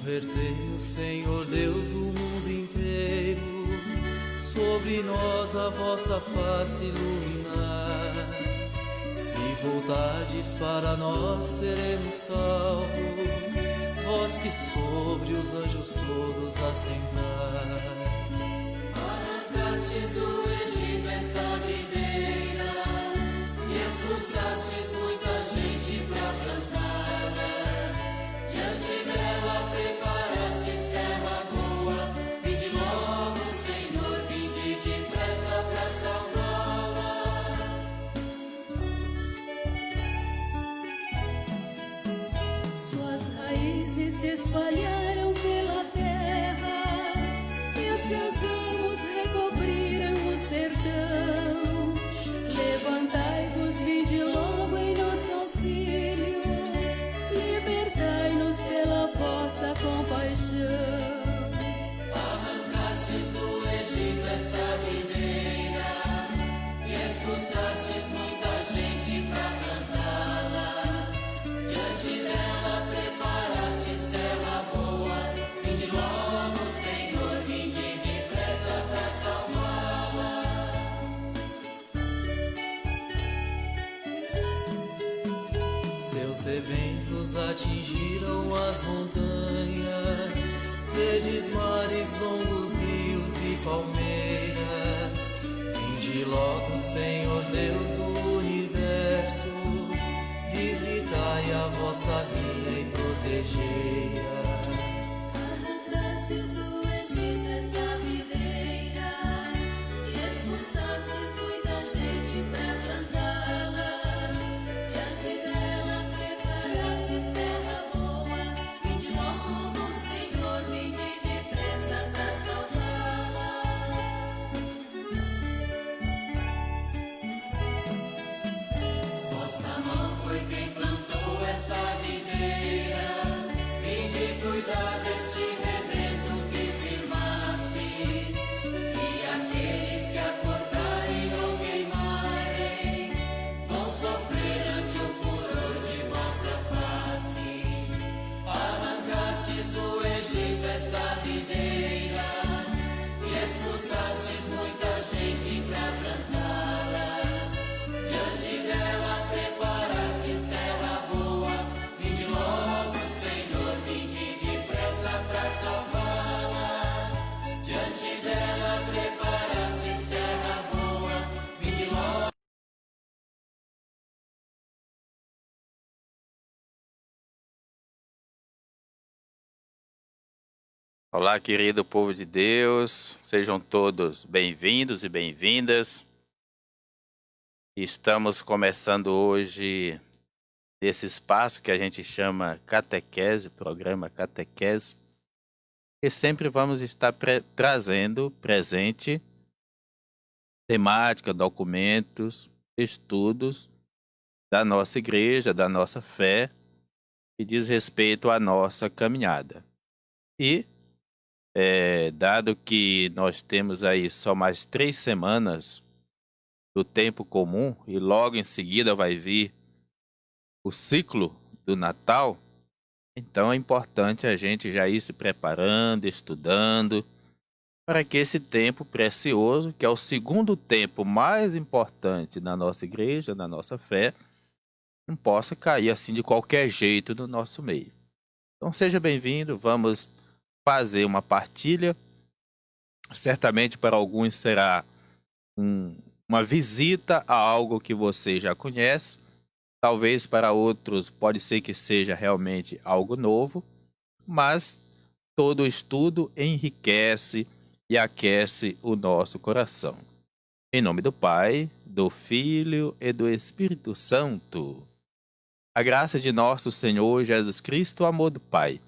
Convertei o Senhor Deus do mundo inteiro, sobre nós a vossa face iluminar. Se voltardes para nós, seremos salvos, vós que sobre os anjos todos assentar. Arrancastes do Egito esta videira, e expulsastes muita gente para plantá-la. Diante dela preparastes terra boa, vinde logo, Senhor, vinde depressa para salvá-la. Suas raízes se espalharam pela terra, e os seus ramos recobriram o sertão. Levantai-vos, vinde logo em nosso auxílio, libertai-nos pela vossa compaixão. Arrancastes do Egito esta videira, e expulsastes muita gente para plantá-la. Diante dela preparastes terra boa, vinde logo, Senhor, vinde depressa para salvá-la. Seus eventos atingiram as montanhas, verdes mares, longos rios e palmeiras. Vinde logo, Senhor Deus do universo, visitai a vossa vinha e protegei-a. Arrancastes do Egito esta videira, e expulsastes muita gente para plantá-la. Diante dela preparastes terra boa, vinde logo, Senhor, vinde depressa para salvá-la. Vossa mão foi quem plantou esta videira, vinde cuidar deste rebento que firmastes, e aqueles que a cortarem ou queimarem vão sofrer ante o furor de vossa face. Arrancastes do Egito esta videira, e expulsastes muita gente para plantá-la. Diante dela preparastes terra boa, vinde logo, Senhor, vinde depressa para salvá-la. Diante dela preparastes terra boa, vinde logo. Olá, querido povo de Deus, sejam todos bem-vindos e bem-vindas. Estamos começando hoje esse espaço que a gente chama Catequese, programa Catequese, e sempre vamos estar trazendo presente temática, documentos, estudos da nossa igreja, da nossa fé, que diz respeito à nossa caminhada. E dado que nós temos aí só mais 3 semanas do tempo comum e logo em seguida vai vir o ciclo do Natal, então é importante a gente já ir se preparando, estudando, para que esse tempo precioso, que é o segundo tempo mais importante na nossa igreja, na nossa fé, não possa cair assim de qualquer jeito no nosso meio. Então seja bem-vindo, vamos fazer uma partilha. Certamente para alguns será uma visita a algo que você já conhece. Talvez para outros pode ser que seja realmente algo novo, mas todo estudo enriquece e aquece o nosso coração. Em nome do Pai, do Filho e do Espírito Santo. A graça de nosso Senhor Jesus Cristo, o amor do Pai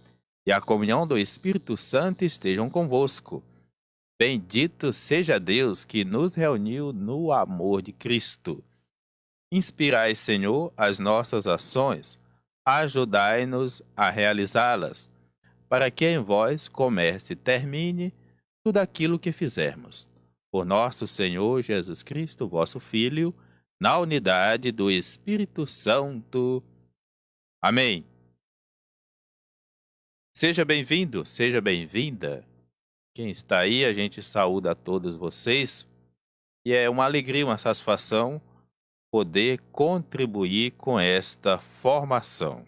e a comunhão do Espírito Santo estejam convosco. Bendito seja Deus que nos reuniu no amor de Cristo. Inspirai, Senhor, as nossas ações, ajudai-nos a realizá-las, para que em vós comece e termine tudo aquilo que fizermos. Por nosso Senhor Jesus Cristo, vosso Filho, na unidade do Espírito Santo. Amém. Seja bem-vindo, seja bem-vinda. Quem está aí, a gente saúda a todos vocês. E é uma alegria, uma satisfação poder contribuir com esta formação.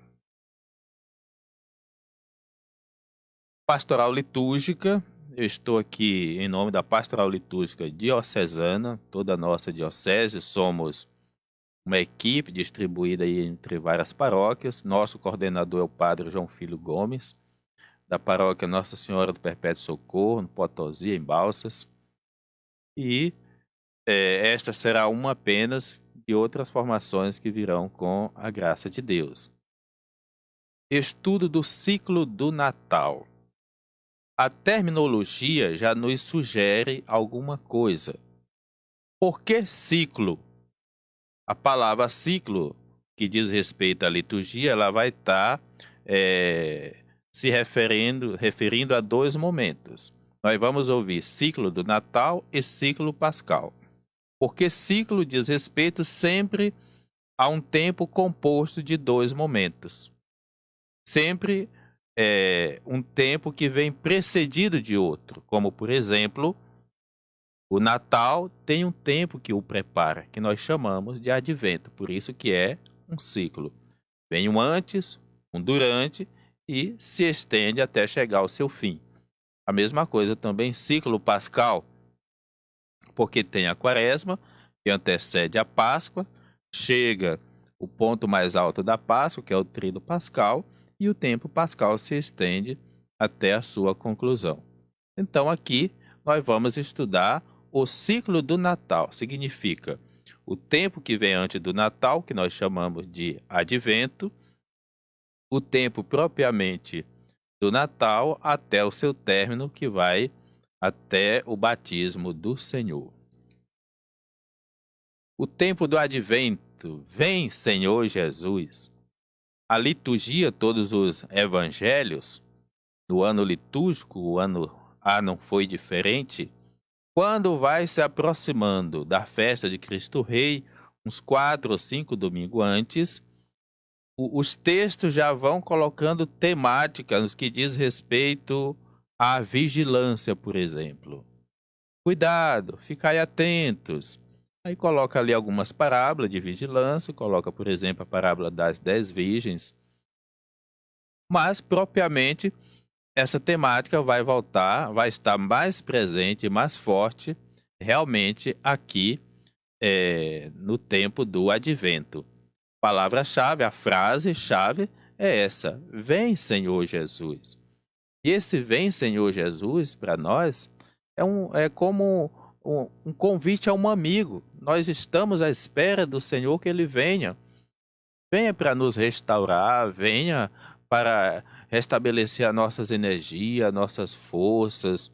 Pastoral Litúrgica, eu estou aqui em nome da Pastoral Litúrgica Diocesana, toda a nossa diocese, somos uma equipe distribuída aí entre várias paróquias. Nosso coordenador é o Padre João Filho Gomes, da paróquia Nossa Senhora do Perpétuo Socorro, no Potosí, em Balsas. E esta será uma apenas de outras formações que virão com a graça de Deus. Estudo do ciclo do Natal. A terminologia já nos sugere alguma coisa. Por que ciclo? A palavra ciclo, que diz respeito à liturgia, ela vai estar se referindo a dois momentos. Nós vamos ouvir ciclo do Natal e ciclo pascal. Porque ciclo diz respeito sempre a um tempo composto de dois momentos. Sempre um tempo que vem precedido de outro, como por exemplo, o Natal tem um tempo que o prepara, que nós chamamos de advento, por isso que é um ciclo. Vem um antes, um durante e se estende até chegar ao seu fim. A mesma coisa também ciclo pascal, porque tem a quaresma, que antecede a Páscoa, chega o ponto mais alto da Páscoa, que é o tríduo pascal, e o tempo pascal se estende até a sua conclusão. Então aqui nós vamos estudar o ciclo do Natal. Significa o tempo que vem antes do Natal, que nós chamamos de advento, o tempo propriamente do Natal até o seu término, que vai até o batismo do Senhor. O tempo do advento, vem Senhor Jesus. A liturgia, todos os evangelhos, no ano litúrgico, o ano A não foi diferente, quando vai se aproximando da festa de Cristo Rei, uns 4 ou 5 domingos antes, os textos já vão colocando temáticas que diz respeito à vigilância, por exemplo. Cuidado, ficai atentos. Aí coloca ali algumas parábolas de vigilância, coloca, por exemplo, a parábola das 10 virgens. Mas, propriamente, essa temática vai estar mais presente, mais forte, realmente aqui no tempo do advento. Palavra-chave, a frase-chave é essa: vem Senhor Jesus. E esse vem Senhor Jesus, para nós, é como um convite a um amigo. Nós estamos à espera do Senhor que Ele venha. Venha para nos restaurar, venha para restabelecer as nossas energias, nossas forças,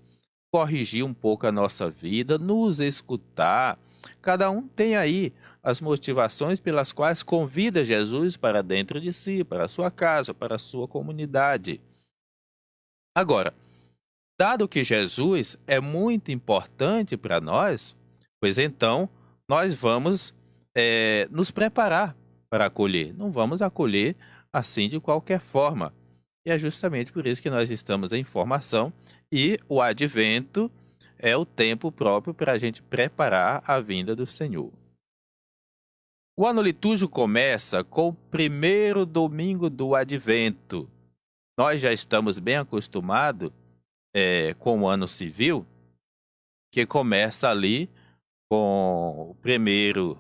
corrigir um pouco a nossa vida, nos escutar. Cada um tem aí as motivações pelas quais convida Jesus para dentro de si, para a sua casa, para a sua comunidade. Agora, dado que Jesus é muito importante para nós, pois então nós vamos nos preparar para acolher. Não vamos acolher assim de qualquer forma. E é justamente por isso que nós estamos em formação e o advento é o tempo próprio para a gente preparar a vinda do Senhor. O ano litúrgico começa com o primeiro domingo do advento. Nós já estamos bem acostumados com o ano civil, que começa ali com o 1º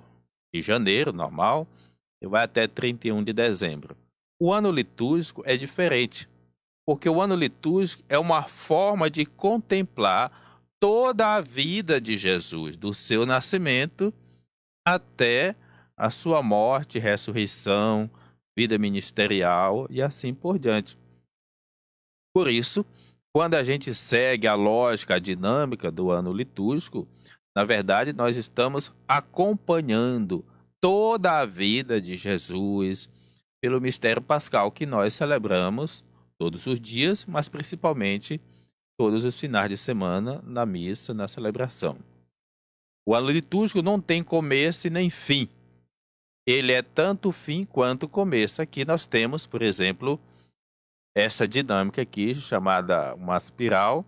de janeiro, normal, e vai até 31 de dezembro. O ano litúrgico é diferente, porque o ano litúrgico é uma forma de contemplar toda a vida de Jesus, do seu nascimento até a sua morte, ressurreição, vida ministerial e assim por diante. Por isso, quando a gente segue a lógica, a dinâmica do ano litúrgico, na verdade, nós estamos acompanhando toda a vida de Jesus pelo mistério pascal que nós celebramos todos os dias, mas principalmente todos os finais de semana na missa, na celebração. O ano litúrgico não tem começo e nem fim. Ele é tanto fim quanto começo. Aqui nós temos, por exemplo, essa dinâmica aqui, chamada uma espiral,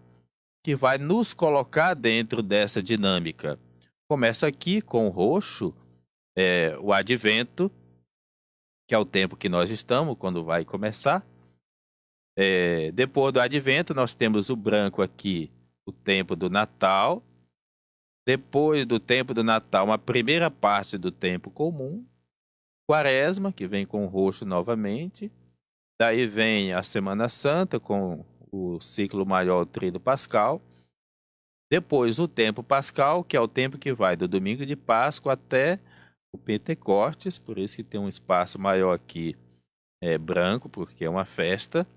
que vai nos colocar dentro dessa dinâmica. Começa aqui com o roxo, o advento, que é o tempo que nós estamos, quando vai começar. Depois do advento, nós temos o branco aqui, o tempo do Natal. Depois do tempo do Natal, uma primeira parte do tempo comum. Quaresma, que vem com o roxo novamente. Daí vem a Semana Santa, com o ciclo maior, o Tríduo Pascal. Depois o tempo pascal, que é o tempo que vai do domingo de Páscoa até o Pentecostes, por isso que tem um espaço maior aqui, branco, porque é uma festa.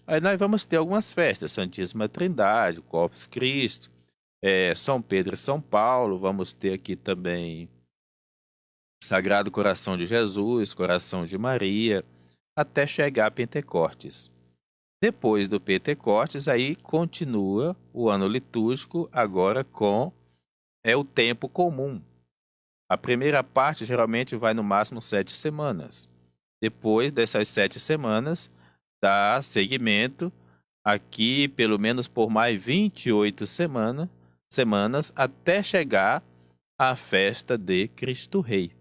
Aí nós vamos ter algumas festas, Santíssima Trindade, Corpus Christi, São Pedro e São Paulo, vamos ter aqui também Sagrado Coração de Jesus, Coração de Maria, até chegar a Pentecostes. Depois do Pentecostes, aí continua o ano litúrgico, agora com o tempo comum. A primeira parte geralmente vai no máximo 7 semanas. Depois dessas 7 semanas, dá seguimento aqui pelo menos por mais 28 semanas até chegar à festa de Cristo Rei.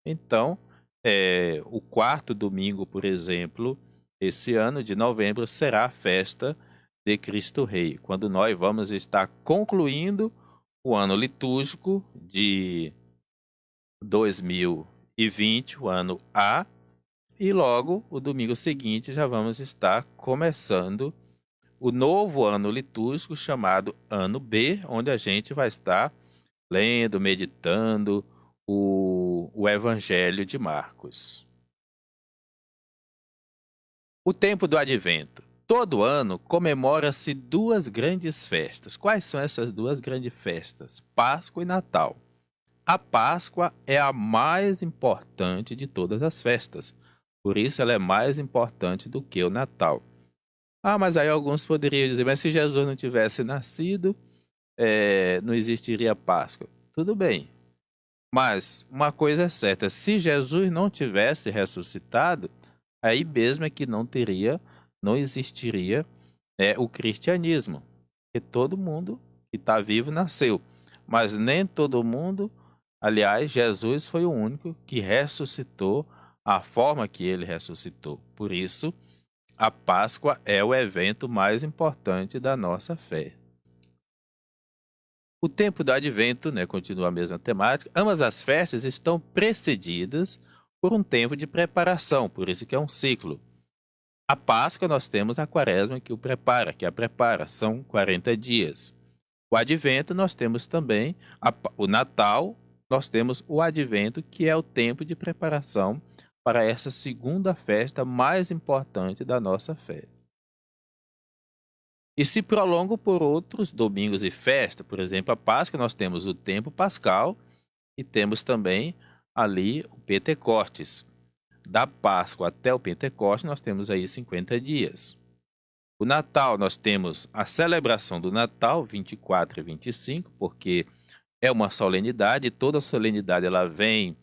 Então, o quarto domingo, por exemplo, esse ano de novembro, será a festa de Cristo Rei, quando nós vamos estar concluindo o ano litúrgico de 2020, o ano A, e logo o domingo seguinte já vamos estar começando o novo ano litúrgico chamado Ano B, onde a gente vai estar lendo, meditando o Evangelho de Marcos. O tempo do Advento. Todo ano comemora-se 2 grandes festas. Quais são essas 2 grandes festas? Páscoa e Natal. A Páscoa é a mais importante de todas as festas. Por isso ela é mais importante do que o Natal. Mas aí alguns poderiam dizer, mas se Jesus não tivesse nascido, não existiria Páscoa. Tudo bem. Mas uma coisa é certa, se Jesus não tivesse ressuscitado, aí mesmo é que não existiria o cristianismo. Porque todo mundo que está vivo nasceu. Mas nem todo mundo, aliás, Jesus foi o único que ressuscitou a forma que ele ressuscitou. Por isso, a Páscoa é o evento mais importante da nossa fé. O tempo do Advento, continua a mesma temática. Ambas as festas estão precedidas por um tempo de preparação, por isso que é um ciclo. A Páscoa nós temos a Quaresma que a prepara, são 40 dias. O Advento nós temos também o Natal, nós temos o Advento, que é o tempo de preparação para essa segunda festa mais importante da nossa fé. E se prolonga por outros domingos e festas, por exemplo, a Páscoa, nós temos o tempo pascal e temos também ali o Pentecostes. Da Páscoa até o Pentecostes, nós temos aí 50 dias. O Natal, nós temos a celebração do Natal, 24 e 25, porque é uma solenidade, e toda solenidade ela vem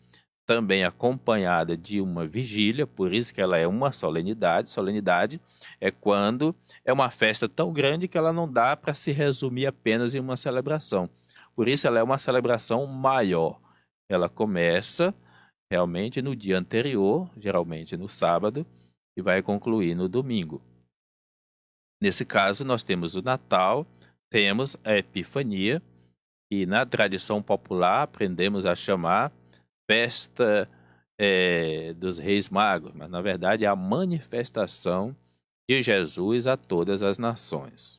também acompanhada de uma vigília, por isso que ela é uma solenidade. Solenidade é quando é uma festa tão grande que ela não dá para se resumir apenas em uma celebração. Por isso ela é uma celebração maior. Ela começa realmente no dia anterior, geralmente no sábado, e vai concluir no domingo. Nesse caso, nós temos o Natal, temos a Epifania, e na tradição popular aprendemos a chamar festa dos Reis Magos, mas na verdade é a manifestação de Jesus a todas as nações.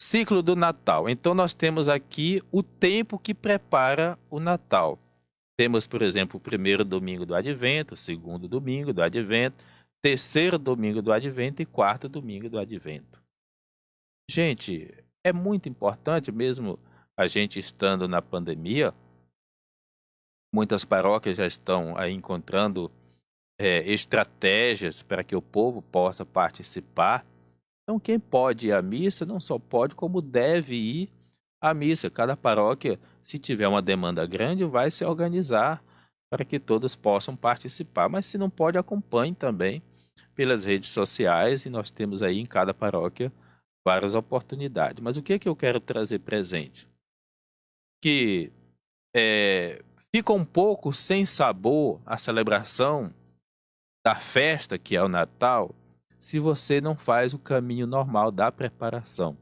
Ciclo do Natal. Então nós temos aqui o tempo que prepara o Natal. Temos, por exemplo, o primeiro domingo do Advento, o segundo domingo do Advento, terceiro domingo do Advento e quarto domingo do Advento. Gente, é muito importante, mesmo a gente estando na pandemia, muitas paróquias já estão aí encontrando estratégias para que o povo possa participar. Então, quem pode ir à missa, não só pode, como deve ir à missa. Cada paróquia, se tiver uma demanda grande, vai se organizar para que todos possam participar. Mas se não pode, acompanhe também pelas redes sociais e nós temos aí em cada paróquia várias oportunidades. Mas o que é que eu quero trazer presente? Que fica um pouco sem sabor a celebração da festa, que é o Natal, se você não faz o caminho normal da preparação.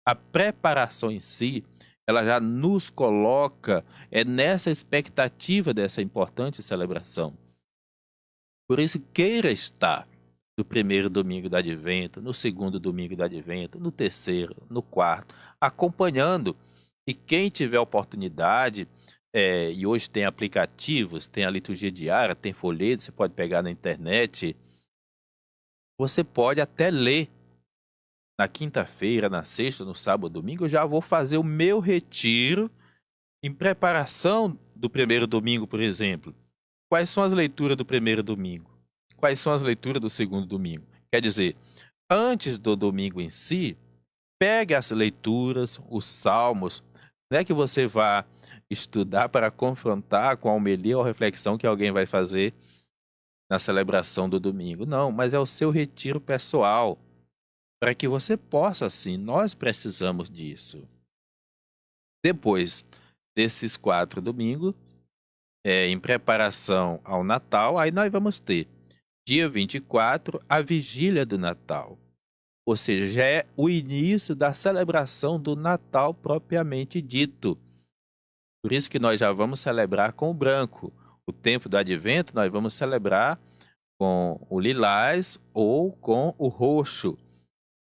A preparação em si, ela já nos coloca nessa expectativa dessa importante celebração. Por isso, queira estar no primeiro domingo do Advento, no segundo domingo do Advento, no terceiro, no quarto, acompanhando. E quem tiver oportunidade, e hoje tem aplicativos, tem a liturgia diária, tem folheto, você pode pegar na internet, você pode até ler. Na quinta-feira, na sexta, no sábado, domingo, eu já vou fazer o meu retiro em preparação do primeiro domingo, por exemplo. Quais são as leituras do primeiro domingo? Quais são as leituras do segundo domingo? Quer dizer, antes do domingo em si, pegue as leituras, os salmos. Não é que você vá estudar para confrontar com a homilia ou a reflexão que alguém vai fazer na celebração do domingo. Não, mas é o seu retiro pessoal. Para que você possa, assim, nós precisamos disso. Depois desses 4 domingos, em preparação ao Natal, aí nós vamos ter dia 24, a vigília do Natal. Ou seja, já é o início da celebração do Natal propriamente dito. Por isso que nós já vamos celebrar com o branco. O tempo do Advento nós vamos celebrar com o lilás ou com o roxo,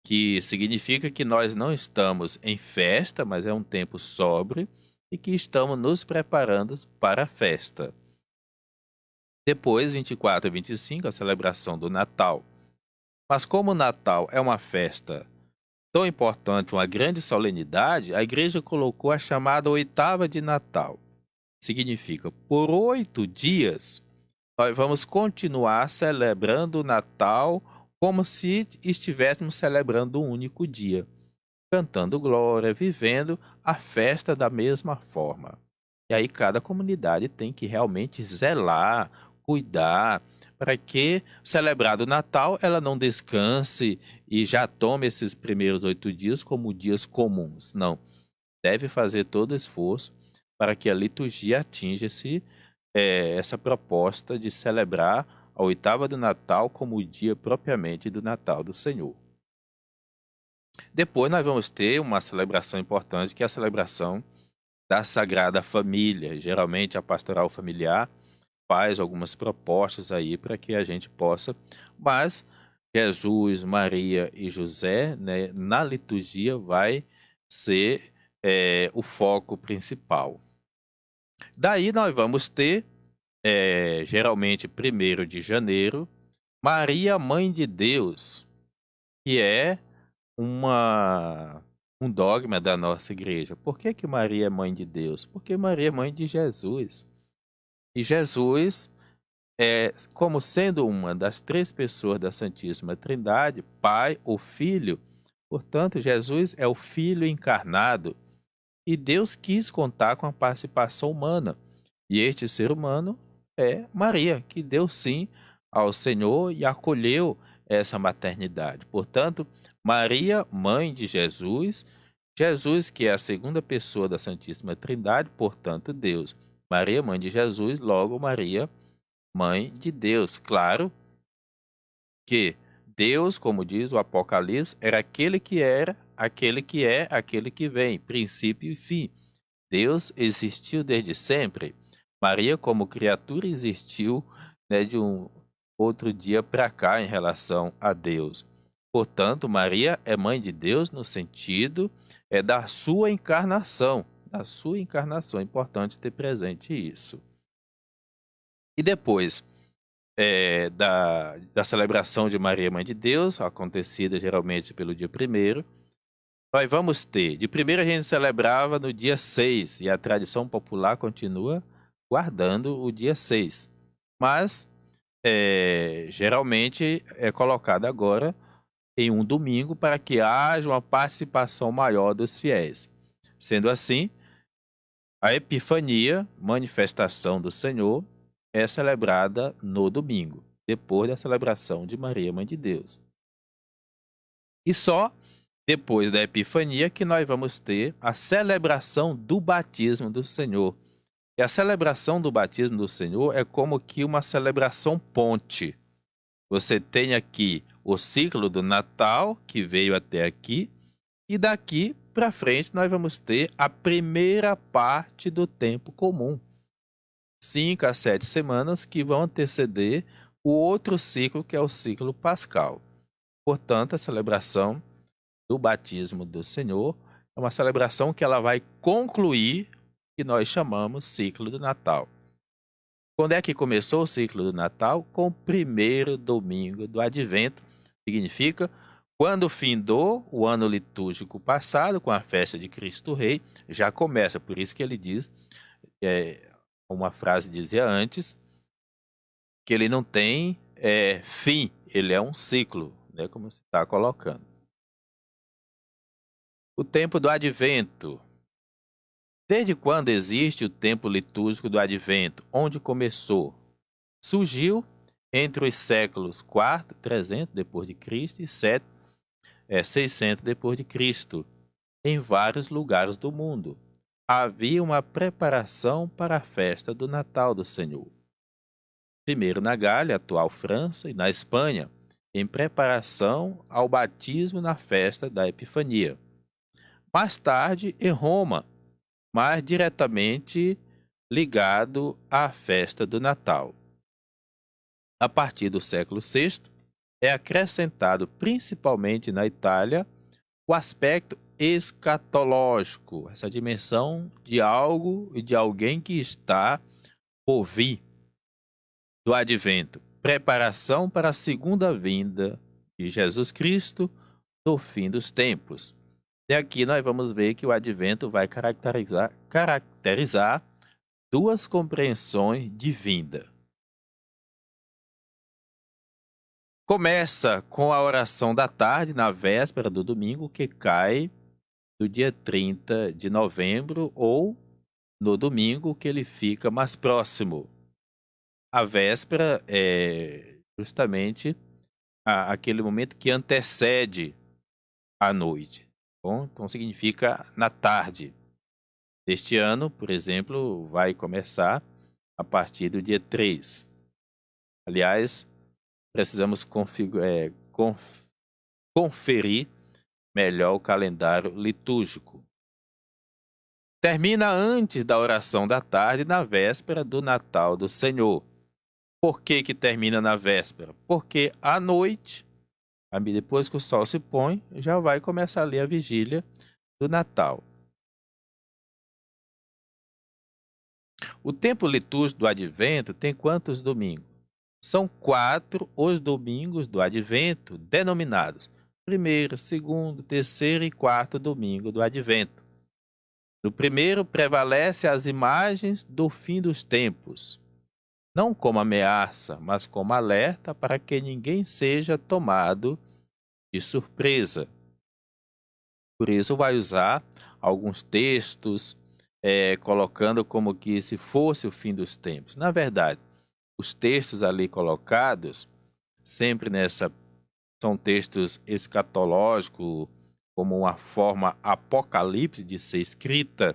que significa que nós não estamos em festa, mas é um tempo sóbrio e que estamos nos preparando para a festa. Depois, 24 e 25, a celebração do Natal. Mas como o Natal é uma festa tão importante, uma grande solenidade, a igreja colocou a chamada oitava de Natal. Significa, por 8 dias, nós vamos continuar celebrando o Natal como se estivéssemos celebrando um único dia, cantando glória, vivendo a festa da mesma forma. E aí cada comunidade tem que realmente zelar, cuidar, para que, celebrado o Natal, ela não descanse e já tome esses primeiros 8 dias como dias comuns. Não, deve fazer todo o esforço para que a liturgia atinja essa proposta de celebrar a oitava do Natal como o dia propriamente do Natal do Senhor. Depois nós vamos ter uma celebração importante, que é a celebração da Sagrada Família. Geralmente a pastoral familiar faz algumas propostas aí para que a gente possa, mas Jesus, Maria e José, né, na liturgia vai ser o foco principal. Daí nós vamos ter geralmente 1º de janeiro, Maria, Mãe de Deus, que é um dogma da nossa igreja. Por que Maria é Mãe de Deus? Porque Maria é Mãe de Jesus. E Jesus, como sendo uma das 3 pessoas da Santíssima Trindade, Pai, o Filho, portanto, Jesus é o Filho encarnado. E Deus quis contar com a participação humana. E este ser humano é Maria, que deu sim ao Senhor e acolheu essa maternidade. Portanto, Maria, mãe de Jesus, Jesus, que é a 2ª pessoa da Santíssima Trindade, portanto, Deus. Maria, mãe de Jesus, logo Maria, mãe de Deus. Claro que Deus, como diz o Apocalipse, era aquele que era, aquele que é, aquele que vem, princípio e fim. Deus existiu desde sempre. Maria, como criatura, existiu, né, de um outro dia para cá em relação a Deus. Portanto, Maria é mãe de Deus no sentido da sua encarnação. Da sua encarnação. É importante ter presente isso. E depois da celebração de Maria, Mãe de Deus, acontecida geralmente pelo dia 1º, nós vamos ter, de 1º a gente celebrava no dia 6, e a tradição popular continua guardando o dia 6. Mas, geralmente, é colocado agora em um domingo para que haja uma participação maior dos fiéis. Sendo assim, a Epifania, manifestação do Senhor, é celebrada no domingo. depois da celebração de Maria, Mãe de Deus. E só depois da Epifania que nós vamos ter a celebração do batismo do Senhor. E a celebração do batismo do Senhor é como que uma celebração ponte. Você tem aqui o ciclo do Natal, que veio até aqui, e daqui para frente nós vamos ter a primeira parte do tempo comum. 5 a 7 semanas que vão anteceder o outro ciclo, que é o ciclo pascal. Portanto, a celebração do batismo do Senhor é uma celebração que ela vai concluir o que nós chamamos ciclo do Natal. Quando é que começou o ciclo do Natal? Com o primeiro domingo do Advento. Significa quando findou o ano litúrgico passado, com a festa de Cristo Rei, já começa. Por isso que ele diz, uma frase dizia antes, que ele não tem fim, ele é um ciclo, né, como você está colocando. O tempo do Advento. Desde quando existe o tempo litúrgico do Advento? Onde começou? Surgiu entre os séculos IV, 300 depois de Cristo, e 600 depois de Cristo, em vários lugares do mundo. Havia uma preparação para a festa do Natal do Senhor. Primeiro na Gália, atual França, e na Espanha, em preparação ao batismo na festa da Epifania. Mais tarde, em Roma, mais diretamente ligado à festa do Natal. A partir do século VI, é acrescentado, principalmente na Itália, o aspecto escatológico, essa dimensão de algo e de alguém que está por vir do Advento. Preparação para a segunda vinda de Jesus Cristo no fim dos tempos. E aqui nós vamos ver que o Advento vai caracterizar duas compreensões de vinda. Começa com a oração da tarde, na véspera do domingo, que cai do dia 30 de novembro, ou no domingo que ele fica mais próximo. A véspera é justamente aquele momento que antecede a noite. Bom, então significa na tarde. Este ano, por exemplo, vai começar a partir do dia 3. Aliás, precisamos conferir melhor o calendário litúrgico. Termina antes da oração da tarde, na véspera do Natal do Senhor. Por que que termina na véspera? Porque à noite, depois que o sol se põe, já vai começar ali a vigília do Natal. O tempo litúrgico do Advento tem quantos domingos? São 4 os domingos do Advento, denominados primeiro, segundo, terceiro e quarto domingo do Advento. No primeiro, prevalece as imagens do fim dos tempos, não como ameaça, mas como alerta para que ninguém seja tomado de surpresa. Por isso vai usar alguns textos, colocando como que se fosse o fim dos tempos. Na verdade, os textos ali colocados, sempre são textos escatológicos, como uma forma apocalipse de ser escrita.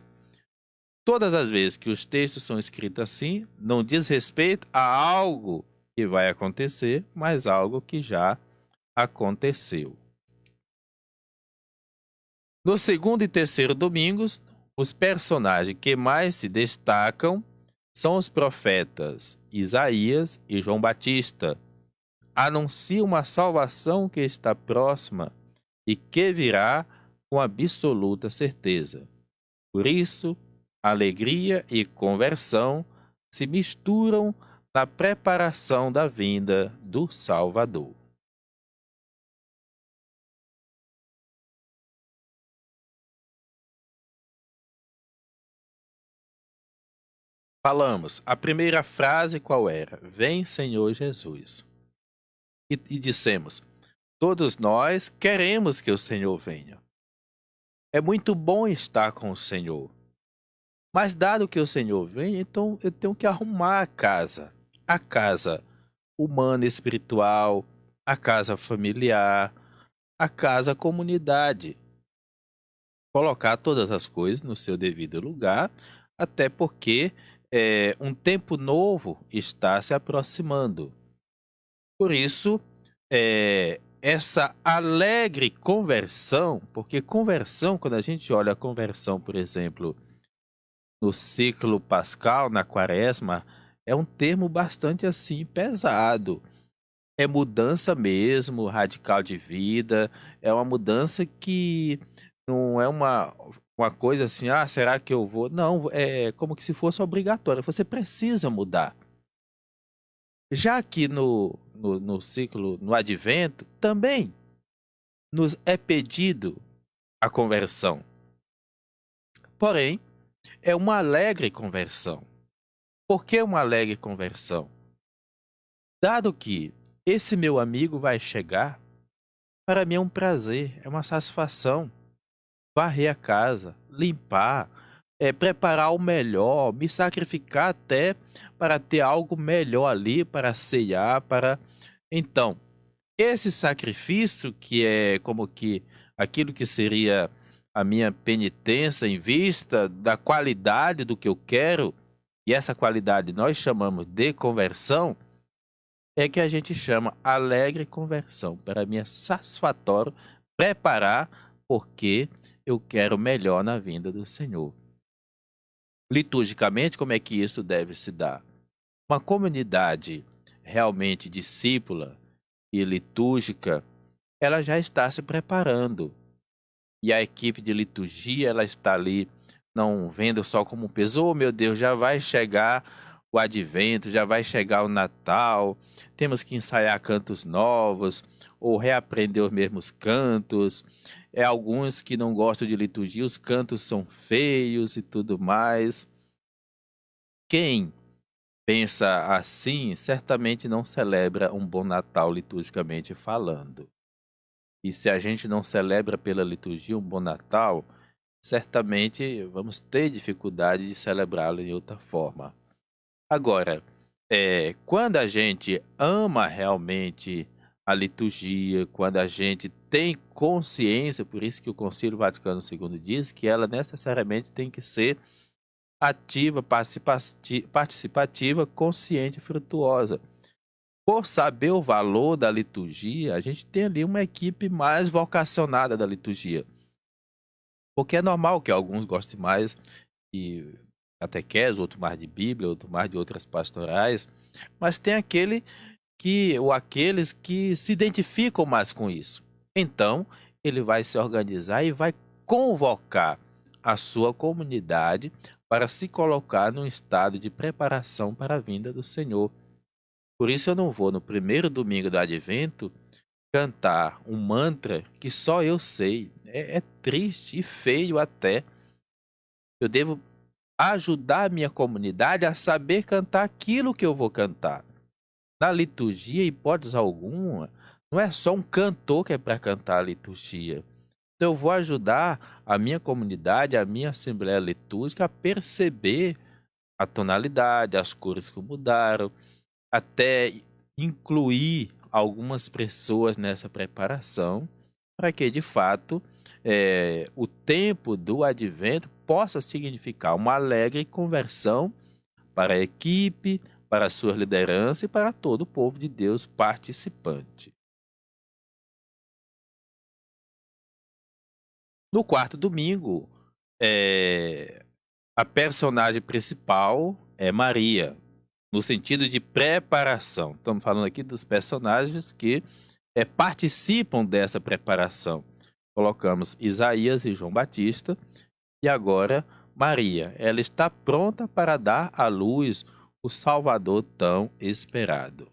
Todas as vezes que os textos são escritos assim, não diz respeito a algo que vai acontecer, mas algo que já aconteceu. No segundo e terceiro domingos, os personagens que mais se destacam são os profetas Isaías e João Batista. Anunciam uma salvação que está próxima e que virá com absoluta certeza. Por isso, alegria e conversão se misturam na preparação da vinda do Salvador. Falamos, a primeira frase qual era? Vem, Senhor Jesus. E dissemos, todos nós queremos que o Senhor venha. É muito bom estar com o Senhor. Mas dado que o Senhor vem, então eu tenho que arrumar a casa. A casa humana e espiritual, a casa familiar, a casa comunidade. Colocar todas as coisas no seu devido lugar, até porque um tempo novo está se aproximando. Por isso, essa alegre conversão, porque conversão, quando a gente olha a conversão, por exemplo, no ciclo pascal, na quaresma, é um termo bastante assim pesado. É mudança mesmo, radical de vida, é uma mudança que não é uma coisa assim, será que eu vou? Não, é como que se fosse obrigatório, você precisa mudar. Já aqui no ciclo, no advento, também nos é pedido a conversão. Porém, é uma alegre conversão. Por que uma alegre conversão? Dado que esse meu amigo vai chegar, para mim é um prazer, é uma satisfação varrer a casa, limpar, preparar o melhor, me sacrificar até para ter algo melhor ali, para ceiar, para... Então, esse sacrifício, que é como que aquilo que seria a minha penitência em vista da qualidade do que eu quero, e essa qualidade nós chamamos de conversão, é que a gente chama alegre conversão. Para mim é satisfatório preparar, porque eu quero melhor na vinda do Senhor. Liturgicamente, como é que isso deve se dar? Uma comunidade realmente discípula e litúrgica, ela já está se preparando. E a equipe de liturgia, ela está ali, não vendo só como um peso, oh meu Deus, já vai chegar o advento, já vai chegar o Natal, temos que ensaiar cantos novos, ou reaprender os mesmos cantos. Alguns que não gostam de liturgia, os cantos são feios e tudo mais. Quem pensa assim, certamente não celebra um bom Natal liturgicamente falando. E se a gente não celebra pela liturgia um bom Natal, certamente vamos ter dificuldade de celebrá-lo de outra forma. Agora, quando a gente ama realmente a liturgia, quando a gente tem consciência, por isso que o Concílio Vaticano II diz que ela necessariamente tem que ser ativa, participativa, consciente e frutuosa. Por saber o valor da liturgia, a gente tem ali uma equipe mais vocacionada da liturgia. Porque é normal que alguns gostem mais de catequese, outro mais de Bíblia, outro mais de outras pastorais, mas tem aqueles que se identificam mais com isso. Então, ele vai se organizar e vai convocar a sua comunidade para se colocar num estado de preparação para a vinda do Senhor. Por isso eu não vou, no primeiro domingo do Advento, cantar um mantra que só eu sei. É triste e feio até. Eu devo ajudar a minha comunidade a saber cantar aquilo que eu vou cantar. Na liturgia, hipótese alguma, não é só um cantor que é para cantar a liturgia. Então eu vou ajudar a minha comunidade, a minha assembleia litúrgica a perceber a tonalidade, as cores que mudaram, até incluir algumas pessoas nessa preparação, para que de fato o tempo do advento possa significar uma alegre conversão para a equipe, para a sua liderança e para todo o povo de Deus participante. No quarto domingo, a personagem principal é Maria, no sentido de preparação. Estamos falando aqui dos personagens que participam dessa preparação. Colocamos Isaías e João Batista, e agora Maria. Ela está pronta para dar à luz o Salvador tão esperado.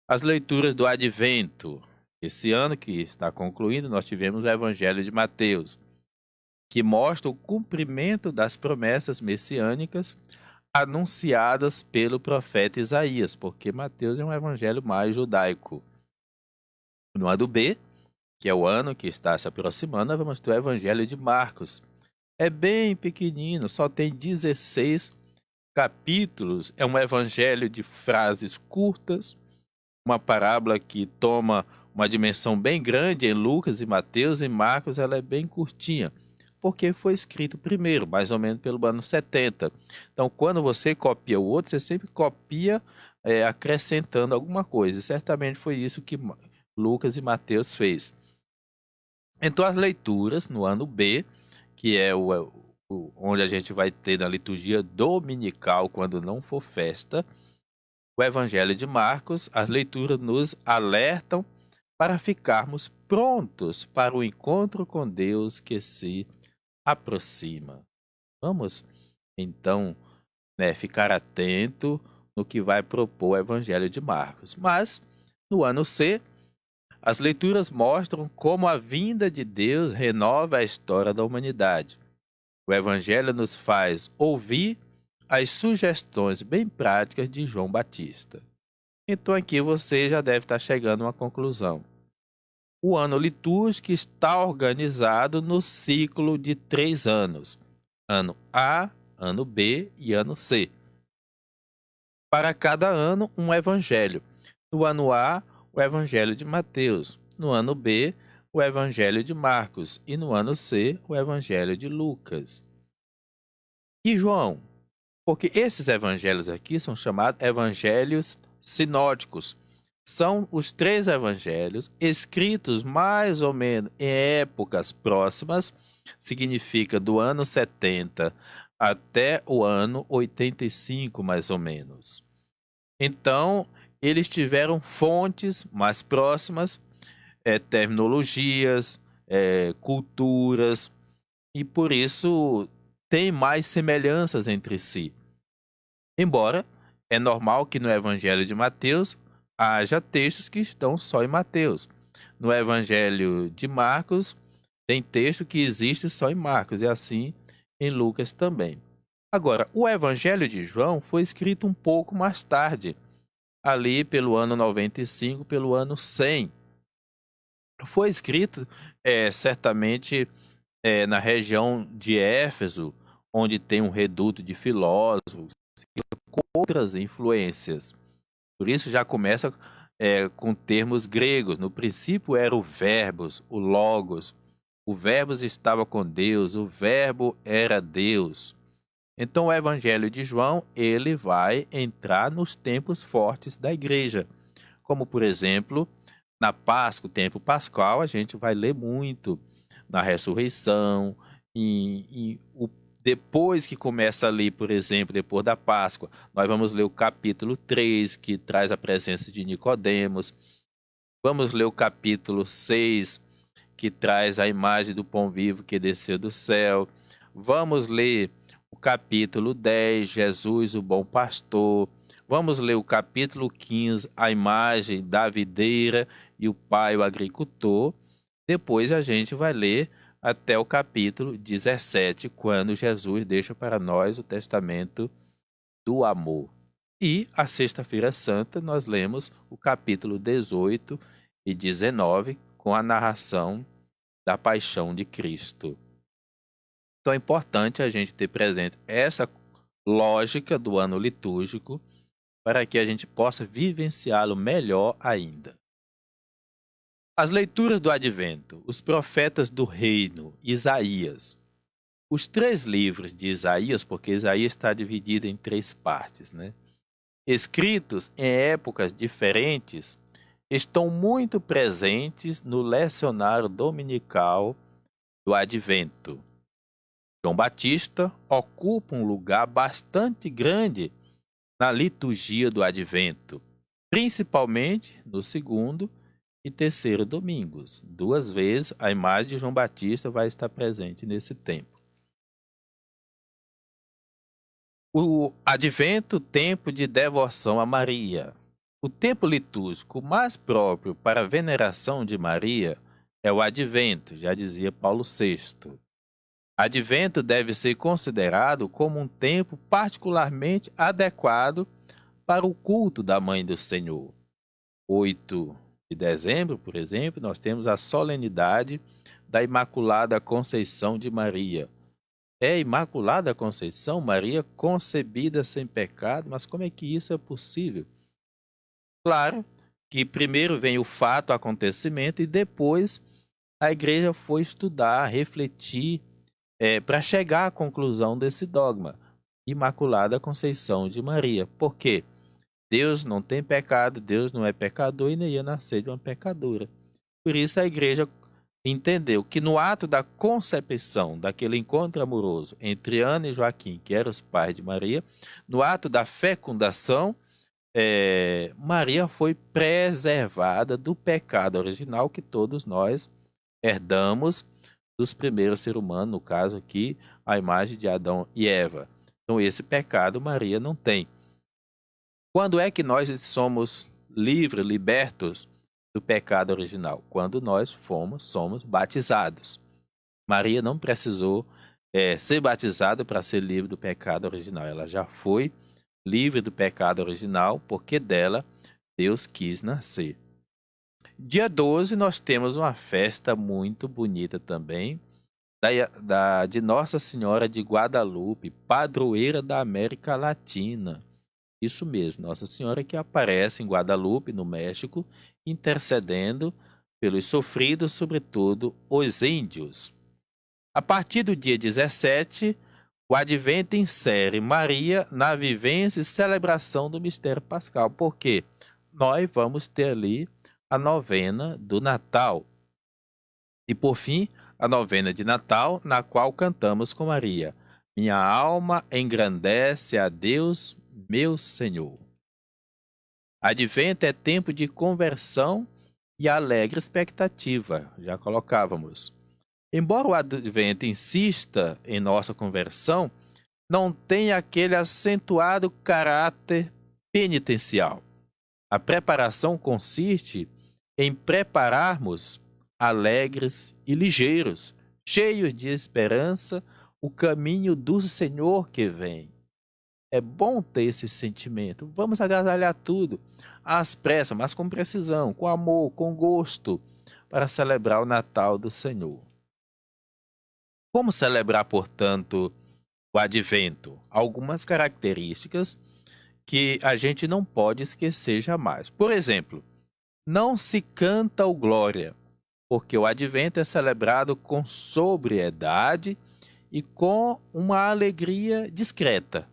As leituras do Advento. Esse ano que está concluindo, nós tivemos o Evangelho de Mateus, que mostra o cumprimento das promessas messiânicas anunciadas pelo profeta Isaías, porque Mateus é um evangelho mais judaico. No ano B, que é o ano que está se aproximando, nós vamos ter o Evangelho de Marcos. É bem pequenino, só tem 16 capítulos é um evangelho de frases curtas, uma parábola que toma uma dimensão bem grande em Lucas e Mateus. Em Marcos ela é bem curtinha, porque foi escrito primeiro, mais ou menos pelo ano 70. Então, quando você copia o outro, você sempre copia acrescentando alguma coisa. E certamente foi isso que Lucas e Mateus fez. Então, as leituras no ano B, que é onde a gente vai ter na liturgia dominical, quando não for festa, o Evangelho de Marcos, as leituras nos alertam para ficarmos prontos para o encontro com Deus que se aproxima. Vamos, então, ficar atento no que vai propor o Evangelho de Marcos. Mas, no ano C, as leituras mostram como a vinda de Deus renova a história da humanidade. O Evangelho nos faz ouvir as sugestões bem práticas de João Batista. Então aqui você já deve estar chegando a uma conclusão. O ano litúrgico está organizado no ciclo de 3 anos. Ano A, ano B e ano C. Para cada ano, um evangelho. No ano A, o Evangelho de Mateus. No ano B, o Evangelho de Marcos. E no ano C, o Evangelho de Lucas. E João? Porque esses evangelhos aqui são chamados evangelhos sinóticos. São os 3 evangelhos escritos mais ou menos em épocas próximas, significa do ano 70 até o ano 85, mais ou menos. Então, eles tiveram fontes mais próximas, terminologias, culturas, e por isso tem mais semelhanças entre si. Embora é normal que no Evangelho de Mateus haja textos que estão só em Mateus. No Evangelho de Marcos tem texto que existe só em Marcos, e assim em Lucas também. Agora, o Evangelho de João foi escrito um pouco mais tarde, ali pelo ano 95, pelo ano 100. Foi escrito certamente na região de Éfeso, onde tem um reduto de filósofos, com outras influências. Por isso já começa com termos gregos. No princípio era o verbos, o logos. O verbos estava com Deus, o verbo era Deus. Então o Evangelho de João, ele vai entrar nos tempos fortes da igreja. Como, por exemplo, na Páscoa, o tempo pascal, a gente vai ler muito na ressurreição, depois que começa ali, por exemplo, depois da Páscoa, nós vamos ler o capítulo 3, que traz a presença de Nicodemos. Vamos ler o capítulo 6, que traz a imagem do pão vivo que desceu do céu. Vamos ler o capítulo 10, Jesus, o bom pastor. Vamos ler o capítulo 15, a imagem da videira e o pai, o agricultor. Depois a gente vai ler até o capítulo 17, quando Jesus deixa para nós o testamento do amor. E a Sexta-feira Santa nós lemos o capítulo 18 e 19, com a narração da paixão de Cristo. Então é importante a gente ter presente essa lógica do ano litúrgico, para que a gente possa vivenciá-lo melhor ainda. As leituras do Advento, os profetas do reino, Isaías. Os 3 livros de Isaías, porque Isaías está dividido em 3 partes, escritos em épocas diferentes, estão muito presentes no lecionário dominical do Advento. João Batista ocupa um lugar bastante grande na liturgia do Advento, principalmente no 2º e 3º domingos. 2 vezes a imagem de João Batista vai estar presente nesse tempo. O Advento, tempo de devoção a Maria. O tempo litúrgico mais próprio para a veneração de Maria é o Advento, já dizia Paulo VI. Advento deve ser considerado como um tempo particularmente adequado para o culto da Mãe do Senhor. 8 de dezembro, por exemplo, nós temos a solenidade da Imaculada Conceição de Maria. é Imaculada Conceição, Maria concebida sem pecado, mas como é que isso é possível? Claro que primeiro vem o fato, o acontecimento, e depois a igreja foi estudar, refletir, para chegar à conclusão desse dogma. Imaculada Conceição de Maria. Por quê? Deus não tem pecado, Deus não é pecador e nem ia nascer de uma pecadora. Por isso a igreja entendeu que no ato da concepção, daquele encontro amoroso entre Ana e Joaquim, que eram os pais de Maria, no ato da fecundação, Maria foi preservada do pecado original que todos nós herdamos dos primeiros seres humanos, no caso aqui, a imagem de Adão e Eva. Então esse pecado Maria não tem. Quando é que nós somos livres, libertos do pecado original? Quando nós somos batizados. Maria não precisou ser batizada para ser livre do pecado original. Ela já foi livre do pecado original, porque dela Deus quis nascer. Dia 12 nós temos uma festa muito bonita também, de Nossa Senhora de Guadalupe, padroeira da América Latina. Isso mesmo, Nossa Senhora que aparece em Guadalupe, no México, intercedendo pelos sofridos, sobretudo os índios. A partir do dia 17, o Advento insere Maria na vivência e celebração do mistério pascal, porque nós vamos ter ali a novena do Natal. E por fim, a novena de Natal, na qual cantamos com Maria: minha alma engrandece a Deus, meu Senhor. Advento é tempo de conversão e alegre expectativa, já colocávamos. Embora o Advento insista em nossa conversão, não tem aquele acentuado caráter penitencial. A preparação consiste em prepararmos alegres e ligeiros, cheios de esperança, o caminho do Senhor que vem. É bom ter esse sentimento. Vamos agasalhar tudo, às pressas, mas com precisão, com amor, com gosto, para celebrar o Natal do Senhor. Como celebrar, portanto, o Advento? Algumas características que a gente não pode esquecer jamais. Por exemplo, não se canta o Glória, porque o Advento é celebrado com sobriedade e com uma alegria discreta.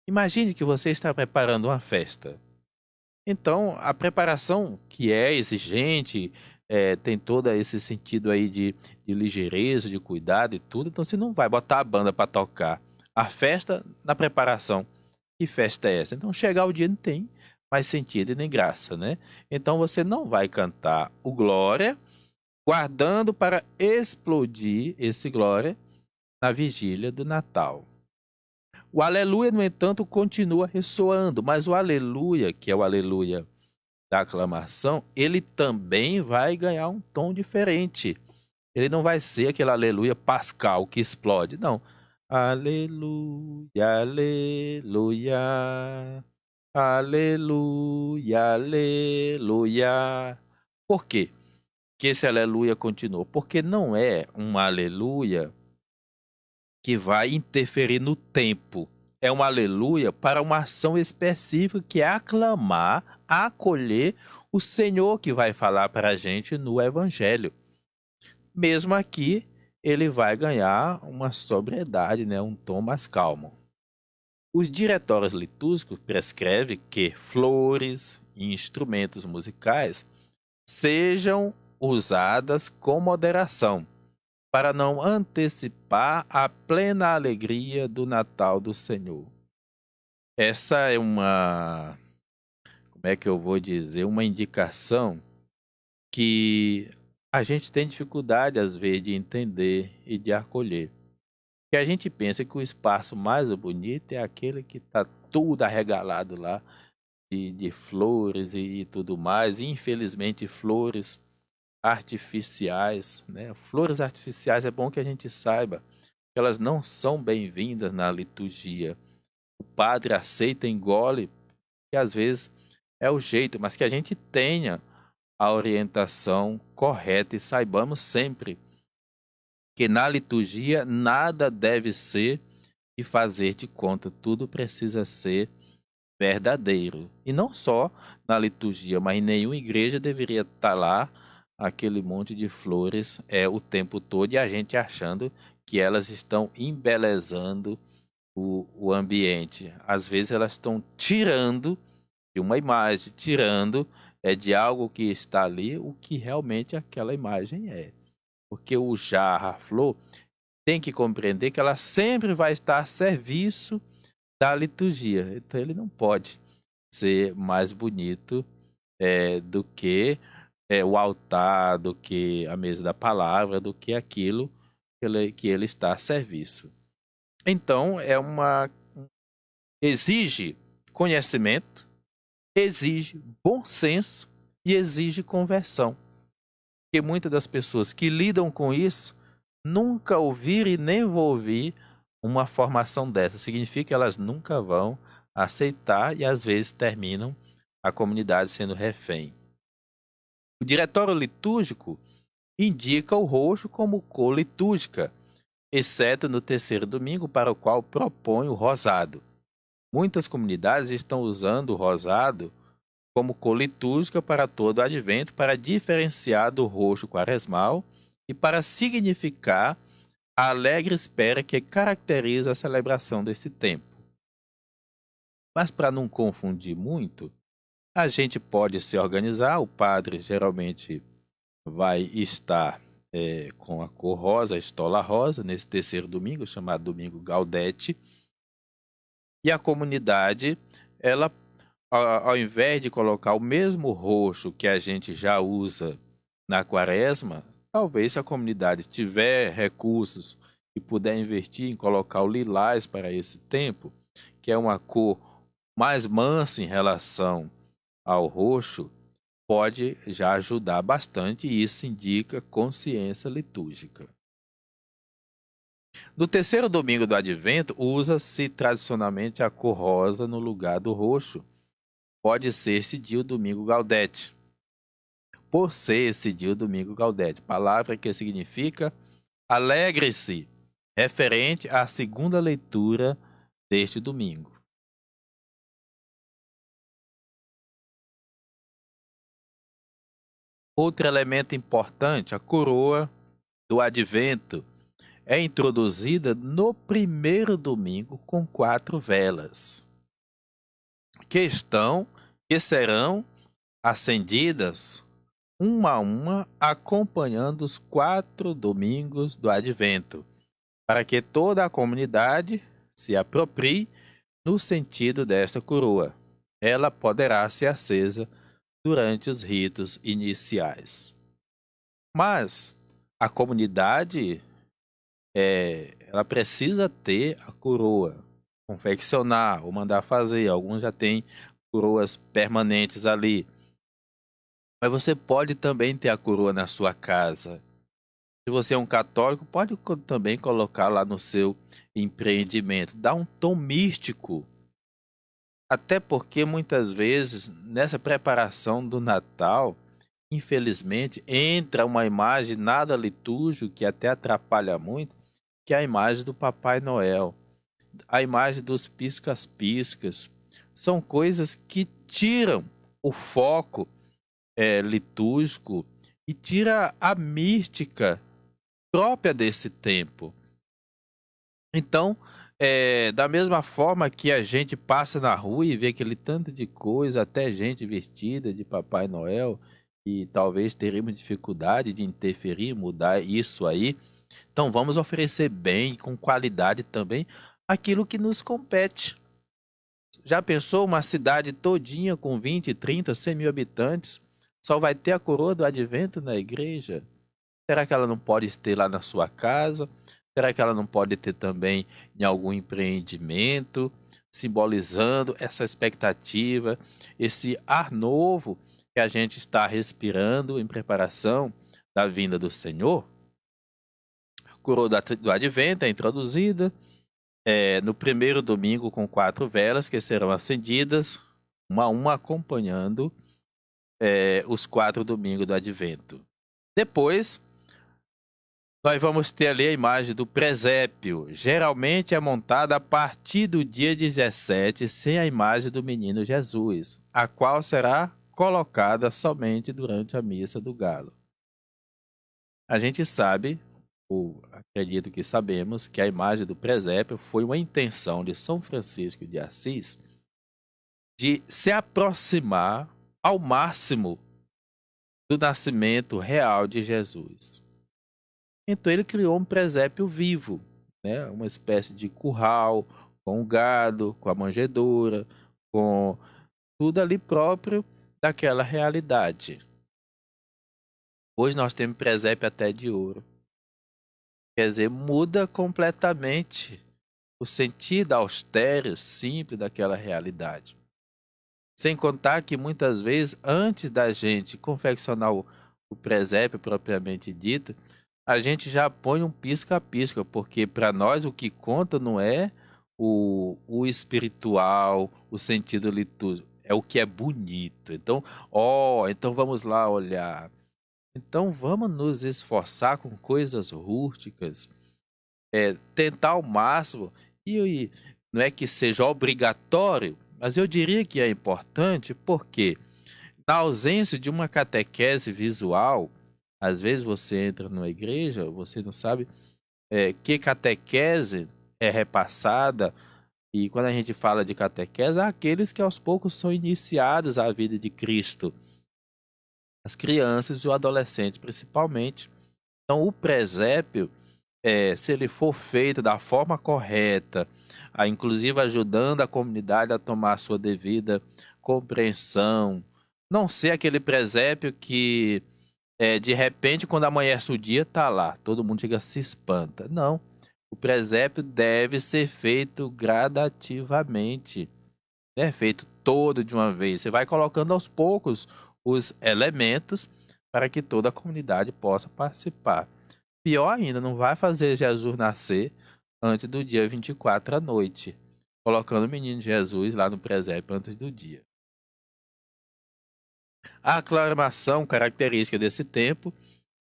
Imagine que você está preparando uma festa. Então, a preparação, que é exigente, tem todo esse sentido aí de ligeireza, de cuidado e tudo. Então, você não vai botar a banda para tocar. A festa na preparação. Que festa é essa? Então, chegar o dia não tem mais sentido e nem graça, né? Então, você não vai cantar o Glória, guardando para explodir esse Glória na vigília do Natal. O Aleluia, no entanto, continua ressoando, mas o Aleluia, que é o Aleluia da aclamação, ele também vai ganhar um tom diferente. Ele não vai ser aquele Aleluia pascal que explode, não. Aleluia, aleluia, aleluia, aleluia. Por quê que esse Aleluia continua? Porque não é um Aleluia que vai interferir no tempo. É um aleluia para uma ação específica, que é aclamar, acolher o Senhor que vai falar para a gente no Evangelho. Mesmo aqui, ele vai ganhar uma sobriedade, né? Um tom mais calmo. Os diretórios litúrgicos prescrevem que flores e instrumentos musicais sejam usadas com moderação, para não antecipar a plena alegria do Natal do Senhor. Essa é uma, como é que eu vou dizer, uma indicação que a gente tem dificuldade, às vezes, de entender e de acolher. Porque a gente pensa que o espaço mais bonito é aquele que está tudo arregalado lá, de flores e tudo mais. E, infelizmente, flores artificiais, né? Flores artificiais, é bom que a gente saiba que elas não são bem-vindas na liturgia. O padre aceita, engole, que às vezes é o jeito, mas que a gente tenha a orientação correta e saibamos sempre que na liturgia nada deve ser e fazer de conta, tudo precisa ser verdadeiro. E não só na liturgia, mas em nenhuma igreja deveria estar lá aquele monte de flores o tempo todo e a gente achando que elas estão embelezando o ambiente. Às vezes elas estão tirando de uma imagem, tirando de algo que está ali o que realmente aquela imagem é. Porque o jarro, a flor, tem que compreender que ela sempre vai estar a serviço da liturgia. Então ele não pode ser mais bonito do que o altar, do que a mesa da palavra, do que aquilo que ele está a serviço. Então exige conhecimento, exige bom senso e exige conversão. Porque muitas das pessoas que lidam com isso nunca ouviram e nem vão ouvir uma formação dessa. Significa que elas nunca vão aceitar e às vezes terminam a comunidade sendo refém. O diretório litúrgico indica o roxo como cor litúrgica, exceto no terceiro domingo, para o qual propõe o rosado. Muitas comunidades estão usando o rosado como cor litúrgica para todo o advento, para diferenciar do roxo quaresmal e para significar a alegre espera que caracteriza a celebração desse tempo. Mas para não confundir muito, a gente pode se organizar. O padre geralmente vai estar com a cor rosa, a estola rosa, nesse terceiro domingo, chamado Domingo Gaudete. E a comunidade, ela, ao invés de colocar o mesmo roxo que a gente já usa na quaresma, talvez se a comunidade tiver recursos e puder investir em colocar o lilás para esse tempo, que é uma cor mais mansa em relação ao roxo, pode já ajudar bastante e isso indica consciência litúrgica. No terceiro domingo do Advento, usa-se tradicionalmente a cor rosa no lugar do roxo. Pode ser esse dia o Domingo Gaudete. Por ser esse dia o Domingo Gaudete, palavra que significa alegre-se, referente à segunda leitura deste domingo. Outro elemento importante, a coroa do Advento, é introduzida no primeiro domingo com 4 velas, que serão acendidas uma a uma, acompanhando os 4 domingos do Advento, para que toda a comunidade se aproprie no sentido desta coroa. Ela poderá ser acesa durante os ritos iniciais. Mas a comunidade ela precisa ter a coroa, confeccionar ou mandar fazer. Alguns já têm coroas permanentes ali. Mas você pode também ter a coroa na sua casa. Se você é um católico, pode também colocar lá no seu empreendimento. Dá um tom místico. Até porque muitas vezes nessa preparação do Natal, infelizmente, entra uma imagem nada litúrgica que até atrapalha muito, que é a imagem do Papai Noel, a imagem dos piscas-piscas. São coisas que tiram o foco litúrgico e tira a mística própria desse tempo. Então, da mesma forma que a gente passa na rua e vê aquele tanto de coisa, até gente vestida de Papai Noel, e talvez teremos dificuldade de interferir, mudar isso aí. Então vamos oferecer bem, com qualidade também, aquilo que nos compete. Já pensou uma cidade todinha com 20, 30, 100 mil habitantes, só vai ter a coroa do Advento na igreja? Será que ela não pode ter lá na sua casa? Será que ela não pode ter também em algum empreendimento, simbolizando essa expectativa, esse ar novo que a gente está respirando em preparação da vinda do Senhor? A coroa do Advento é introduzida no primeiro domingo com 4 velas que serão acendidas, uma a uma, acompanhando os 4 domingos do Advento. Depois, nós vamos ter ali a imagem do presépio. Geralmente é montada a partir do dia 17, sem a imagem do menino Jesus, a qual será colocada somente durante a missa do galo. A gente sabe, ou acredito que sabemos, que a imagem do presépio foi uma intenção de São Francisco de Assis de se aproximar ao máximo do nascimento real de Jesus. Então ele criou um presépio vivo, né? Uma espécie de curral, com o gado, com a manjedoura, com tudo ali próprio daquela realidade. Hoje nós temos presépio até de ouro. Quer dizer, muda completamente o sentido austero, simples daquela realidade. Sem contar que muitas vezes, antes da gente confeccionar o presépio propriamente dito, a gente já põe um pisca-pisca, porque para nós o que conta não é o espiritual, o sentido litúrgico, é o que é bonito. Então, então vamos lá olhar. Então vamos nos esforçar com coisas rústicas, tentar ao máximo, e não é que seja obrigatório, mas eu diria que é importante, porque na ausência de uma catequese visual, às vezes você entra numa igreja, você não sabe que catequese é repassada, e quando a gente fala de catequese, há aqueles que aos poucos são iniciados à vida de Cristo, as crianças e o adolescente principalmente. Então o presépio, se ele for feito da forma correta, inclusive ajudando a comunidade a tomar a sua devida compreensão, não ser aquele presépio que de repente quando amanhece o dia tá lá, todo mundo chega se espanta. Não, o presépio deve ser feito gradativamente, não é feito todo de uma vez. Você vai colocando aos poucos os elementos para que toda a comunidade possa participar. Pior ainda, não vai fazer Jesus nascer antes do dia 24 à noite, colocando o menino Jesus lá no presépio antes do dia. A aclamação característica desse tempo,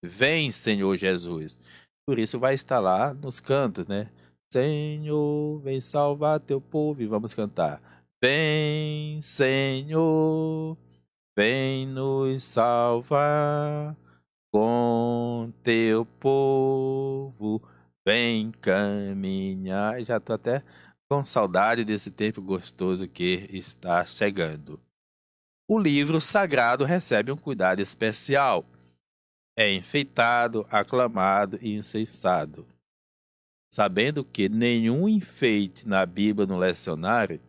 vem Senhor Jesus. Por isso vai estar lá nos cantos, né? Senhor, vem salvar teu povo, e vamos cantar. Vem Senhor, vem nos salvar, com teu povo, vem caminhar. Já estou até com saudade desse tempo gostoso que está chegando. O livro sagrado recebe um cuidado especial. É enfeitado, aclamado e incensado. Sabendo que nenhum enfeite na Bíblia, no lecionário,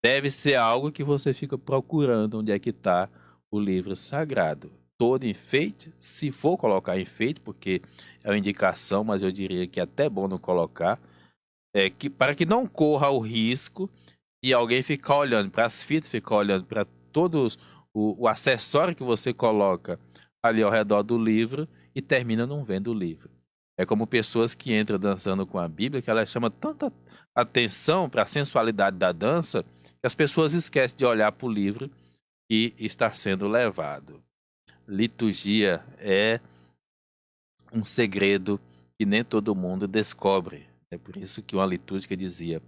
deve ser algo que você fica procurando onde é que está o livro sagrado. Todo enfeite, se for colocar enfeite, porque é uma indicação, mas eu diria que é até bom não colocar, para que não corra o risco de alguém ficar olhando para as fitas, ficar olhando para todos o acessório que você coloca ali ao redor do livro e termina não vendo o livro. É como pessoas que entram dançando com a Bíblia, que ela chama tanta atenção para a sensualidade da dança, que as pessoas esquecem de olhar para o livro que está sendo levado. Liturgia é um segredo que nem todo mundo descobre. É por isso que uma litúrgica dizia: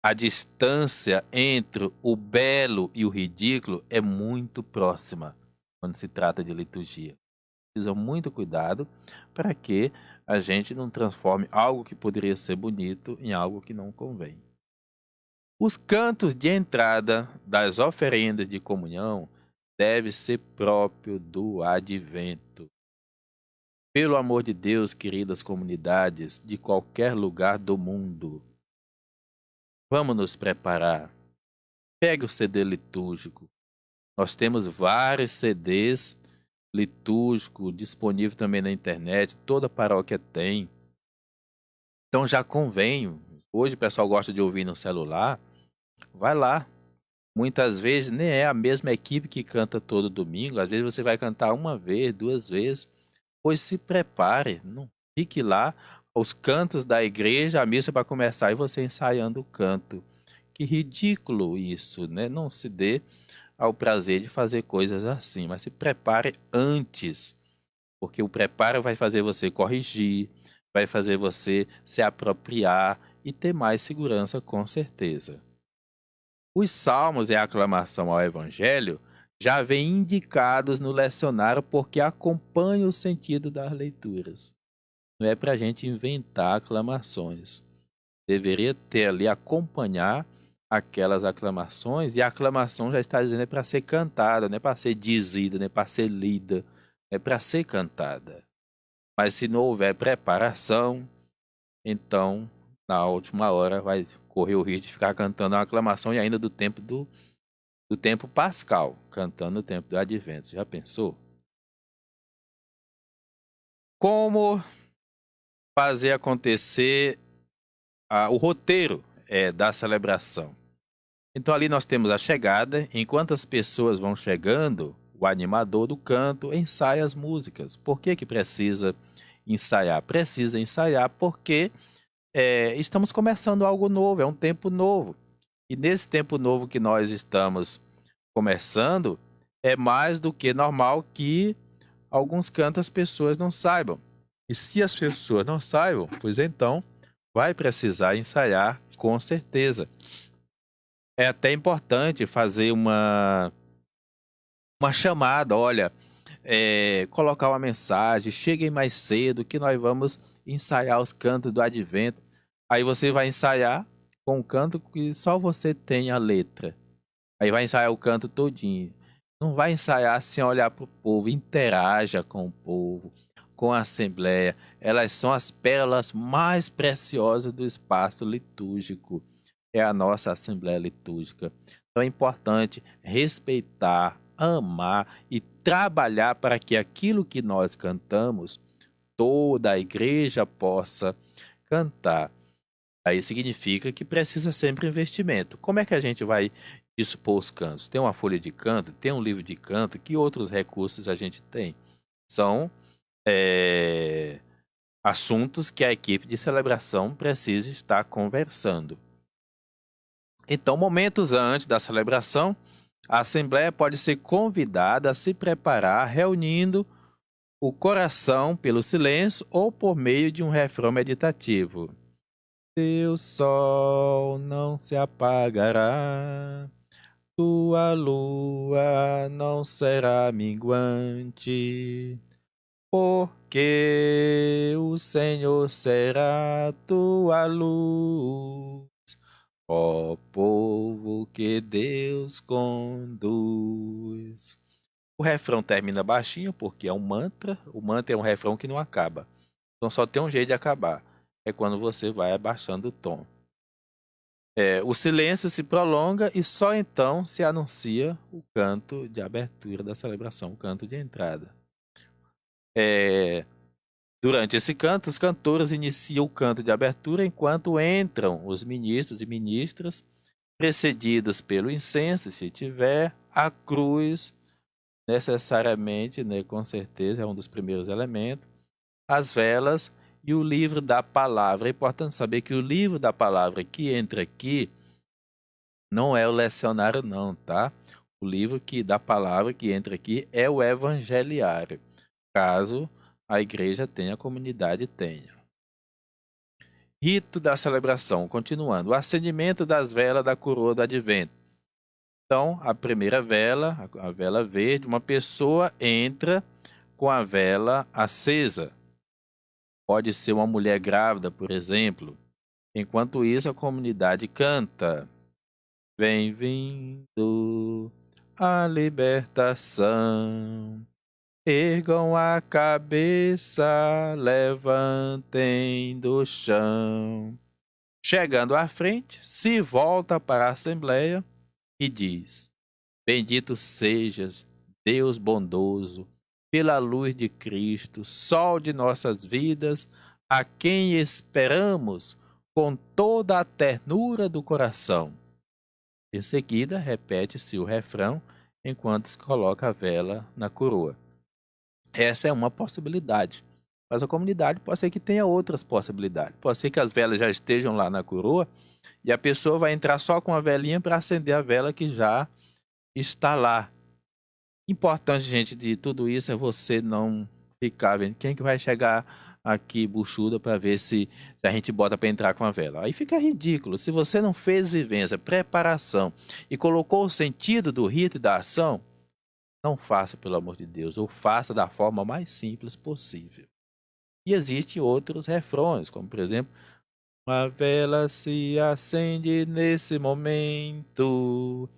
a distância entre o belo e o ridículo é muito próxima quando se trata de liturgia. Precisa muito cuidado para que a gente não transforme algo que poderia ser bonito em algo que não convém. Os cantos de entrada das oferendas de comunhão devem ser próprio do advento. Pelo amor de Deus, queridas comunidades de qualquer lugar do mundo, vamos nos preparar. Pegue o CD litúrgico. Nós temos vários CDs litúrgicos disponíveis também na internet. Toda paróquia tem. Então já convém. Hoje o pessoal gosta de ouvir no celular. Vai lá. Muitas vezes nem é a mesma equipe que canta todo domingo. Às vezes você vai cantar uma vez, duas vezes. Pois se prepare. Não fique lá os cantos da igreja, a missa para começar e você ensaiando o canto. Que ridículo isso, né? Não se dê ao prazer de fazer coisas assim, mas se prepare antes, porque o preparo vai fazer você corrigir, vai fazer você se apropriar e ter mais segurança, com certeza. Os salmos e a aclamação ao evangelho já vêm indicados no lecionário porque acompanham o sentido das leituras. Não é para a gente inventar aclamações. Deveria ter ali, acompanhar aquelas aclamações, e a aclamação já está dizendo é para ser cantada, não é para ser dizida, não é para ser lida, é para ser cantada. Mas se não houver preparação, então na última hora vai correr o risco de ficar cantando uma aclamação e ainda do tempo pascal, cantando no tempo do advento. Já pensou? Como fazer acontecer o roteiro da celebração? Então ali nós temos a chegada. Enquanto as pessoas vão chegando, o animador do canto ensaia as músicas. Por que precisa ensaiar? Precisa ensaiar porque estamos começando algo novo, é um tempo novo. E nesse tempo novo que nós estamos começando, é mais do que normal que alguns cantos as pessoas não saibam. E se as pessoas não saibam, pois então vai precisar ensaiar com certeza. É até importante fazer uma chamada, olha, colocar uma mensagem, cheguem mais cedo que nós vamos ensaiar os cantos do advento. Aí você vai ensaiar com um canto que só você tem a letra. Aí vai ensaiar o canto todinho. Não vai ensaiar sem olhar para o povo, interaja com o povo, com a assembleia. Elas são as pérolas mais preciosas do espaço litúrgico. É a nossa assembleia litúrgica. Então é importante respeitar, amar e trabalhar para que aquilo que nós cantamos, toda a igreja possa cantar. Aí significa que precisa sempre investimento. Como é que a gente vai dispor os cantos? Tem uma folha de canto, tem um livro de canto, que outros recursos a gente tem? São assuntos que a equipe de celebração precisa estar conversando. Então, momentos antes da celebração, a assembleia pode ser convidada a se preparar reunindo o coração pelo silêncio ou por meio de um refrão meditativo. Teu sol não se apagará, tua lua não será minguante, porque o Senhor será tua luz, ó povo que Deus conduz. O refrão termina baixinho porque é um mantra. O mantra é um refrão que não acaba. Então só tem um jeito de acabar. É quando você vai abaixando o tom. O silêncio se prolonga e só então se anuncia o canto de abertura da celebração, o canto de entrada. Durante esse canto, os cantores iniciam o canto de abertura enquanto entram os ministros e ministras, precedidos pelo incenso, se tiver, a cruz, necessariamente, né, com certeza, é um dos primeiros elementos, as velas e o livro da palavra. É importante saber que o livro da palavra que entra aqui não é o lecionário não, tá? O livro da palavra que entra aqui é o evangeliário, caso a igreja tenha, a comunidade tenha. Rito da celebração, continuando. O acendimento das velas da coroa do advento. Então, a primeira vela, a vela verde, uma pessoa entra com a vela acesa. Pode ser uma mulher grávida, por exemplo. Enquanto isso, a comunidade canta. Vem vindo a libertação. Ergam a cabeça, levantem do chão. Chegando à frente, se volta para a assembleia e diz: Bendito sejas, Deus bondoso, pela luz de Cristo, sol de nossas vidas, a quem esperamos com toda a ternura do coração. Em seguida, repete-se o refrão enquanto se coloca a vela na coroa. Essa é uma possibilidade, mas a comunidade pode ser que tenha outras possibilidades. Pode ser que as velas já estejam lá na coroa e a pessoa vai entrar só com a velinha para acender a vela que já está lá. Importante, gente, de tudo isso é você não ficar vendo quem que vai chegar aqui buchuda para ver se a gente bota para entrar com a vela. Aí fica ridículo. Se você não fez vivência, preparação e colocou o sentido do rito e da ação, não faça, pelo amor de Deus, ou faça da forma mais simples possível. E existem outros refrões, como por exemplo, uma vela se acende nesse momento,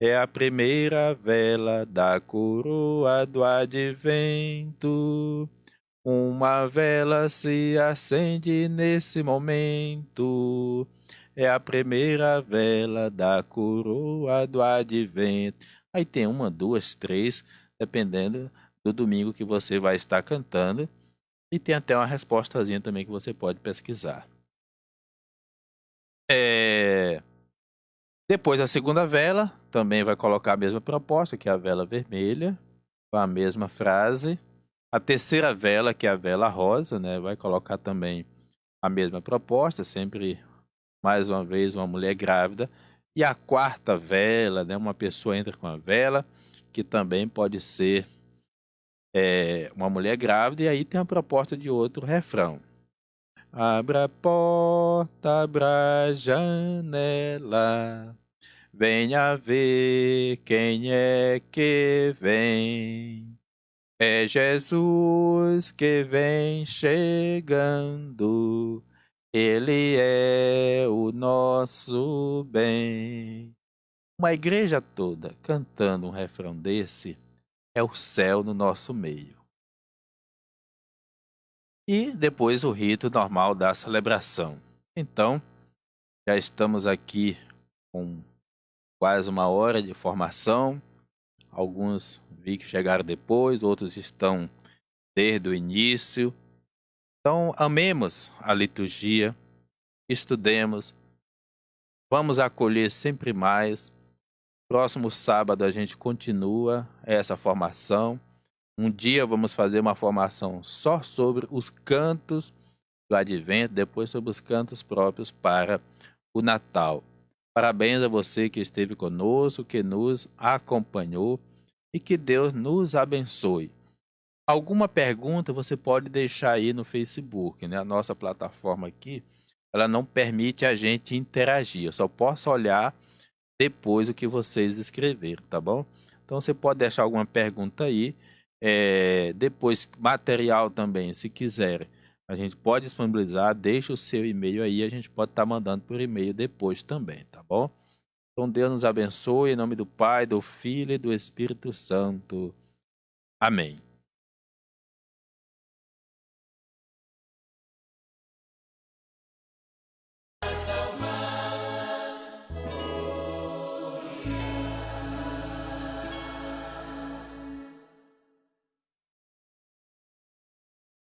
é a primeira vela da coroa do advento. Uma vela se acende nesse momento, é a primeira vela da coroa do advento. Aí tem uma, duas, três, dependendo do domingo que você vai estar cantando. E tem até uma respostazinha também que você pode pesquisar. Depois a segunda vela, também vai colocar a mesma proposta, que é a vela vermelha, com a mesma frase. A terceira vela, que é a vela rosa, né, vai colocar também a mesma proposta, sempre, mais uma vez, uma mulher grávida. E a quarta vela, né, uma pessoa entra com a vela, que também pode ser uma mulher grávida, e aí tem a proposta de outro refrão. Abra a porta, abra a janela, venha ver quem é que vem. É Jesus que vem chegando, Ele é o nosso bem. Uma igreja toda cantando um refrão desse é o céu no nosso meio. E depois o rito normal da celebração. Então, já estamos aqui com quase uma hora de formação. Alguns vi que chegaram depois, outros estão desde o início. Então, amemos a liturgia, estudemos, vamos acolher sempre mais. Próximo sábado a gente continua essa formação. Um dia vamos fazer uma formação só sobre os cantos do Advento, depois sobre os cantos próprios para o Natal. Parabéns a você que esteve conosco, que nos acompanhou e que Deus nos abençoe. Alguma pergunta você pode deixar aí no Facebook, né? A nossa plataforma aqui, ela não permite a gente interagir. Eu só posso olhar depois o que vocês escreveram, tá bom? Então você pode deixar alguma pergunta aí. Depois, material também, se quiser, a gente pode disponibilizar. Deixa o seu e-mail aí, a gente pode estar mandando por e-mail depois também, tá bom? Então Deus nos abençoe, em nome do Pai, do Filho e do Espírito Santo. Amém.